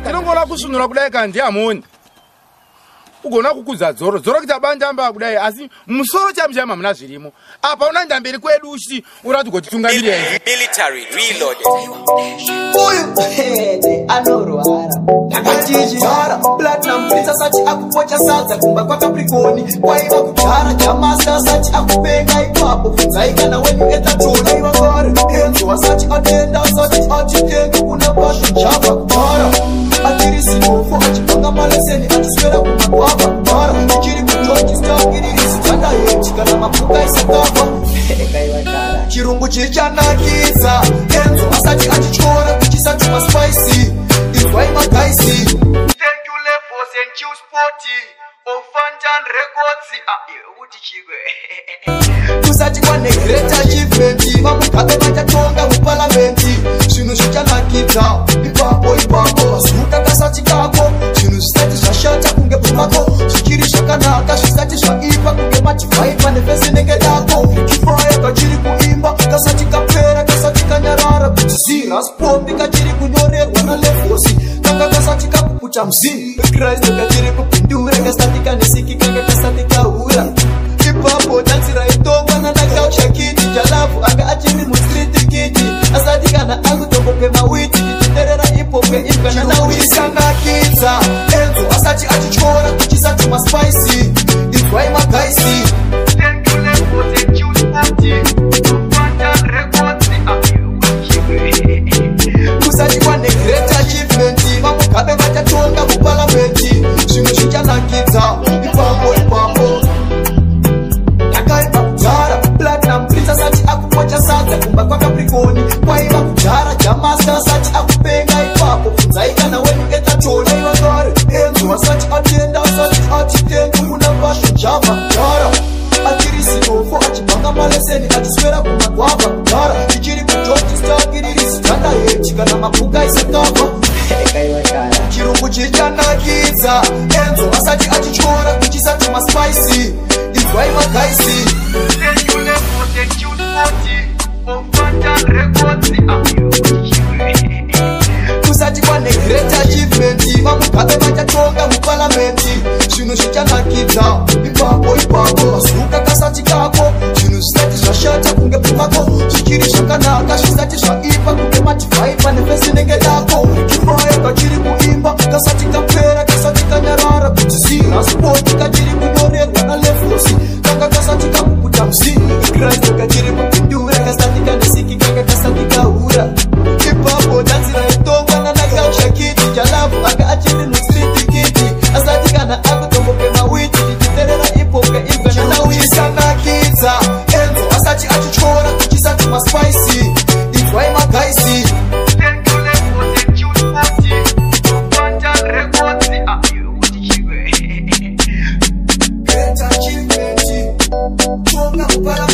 Tinongona kusunura kudai kandi amoni. Ugona kukudza dzoro kuti abandamba kudai asi musoro chamjama muna zvirimo. Apa unaenda mberi kwedu uchi urati kuti tungamiri henze. Military reloaded. Uyu hede anorwara. Akachijara platinum prince sati akupocha sadza kumba kwa Capricorn. Waiva kujara jamasa sati akupenga ipapo. Zaikana when you get a toll iva gore. Enzo wasati atenda sati atitenga kuna pasho java kujara. Atirisi mofo achipanga maleseni achiswera kumakwava kujara. Chiri kujoji star irisi chanda heti kana mapuka isakava. Chirungu chichanakidza. Enzo asati achichora kuchisati maspicy. It's why my guys see. Thank you levels and choose sporty. Of Fantan Records. Kusati kwa negreta achievement. Mamukabe machatonga mupalamenti. Shinu shichanakidza. Ipapo suka kasati kako. Shinu stati shashata kunge pumako. Shikiri shakanaka. Shistati shaipa kunge machifaipa. Nefesi nenge dako. Kifaya kachiri kuimba. Kasati kapera. Kasati kanyarara. Kutisira spombi kachiri kunyore. Wana lefosi. Kanga kasati kakupucha mzini. Christ kachiri kupindure. Kasati kanisiki kanga kasati kaura. Kipapo tansira itonga na nakausha kiti. Jalafu anga achiri mustriti kiti. Asati kana angu tokope mawiti. Jiterera ipope imkana na wisanga kiza. Enzo asati achichora kuchisati maspicy. It's why my guys see. Thank you levels and choose party. Fantan Records. Kusati kwa negreta achievement. Mamukabe machatonga mupalamenti. Shinu shichanakidza. Ipapo Yakaiva kujara platinum prince sati akupocha sadza kumba kwa Capricorn. Waiva kujara jamasa sati akupenga ipapo. Zaikana when you get a toll iva gore. Enzo wasati atenda sati atitenga kuna pasho java kujara. Atirisi mofo achipanga maleseni achiswera kumakwava kujara. Ichiri kujoji star irisi chanda heti kana mapuka isakava. Chirungu chichanakidza. Enzo asati achichora kuchisati maspicy. It's why my guys see. Thank you levels and choose party. Of Fantan Records. Kusati kwa negreta achievement. Mamukabe machatonga mupalamenti. Shinu shichanakidza. Ipapo suka kasati kako. Shinu stati shashata kunge pumako. Shikiri shakanaka. Shistati shaipa kunge machifaipa. Nefesi nenge dako. Kifaya kachiri kuimba. Kasati kapera. Kasati kanyarara. Kutisira sport kachiri kunyore. Wana lefosi. Kanga kasati kakupucha mzini. Christ kachiri kupindure. Kasati kanisiki. Kanga kasati kaura. Kipapo tansira itonga na nakausha kiti. Jalafu anga achiri mustriti kiti. Asati kana aku tomope mawiti. Jiterera ipoke imkana na wisanga kiza. Enzo asati achichora kuchisati maspicy. It's why my guys see. Thank you levels and choose party. Fantan Records. Great achievement. Tonga upala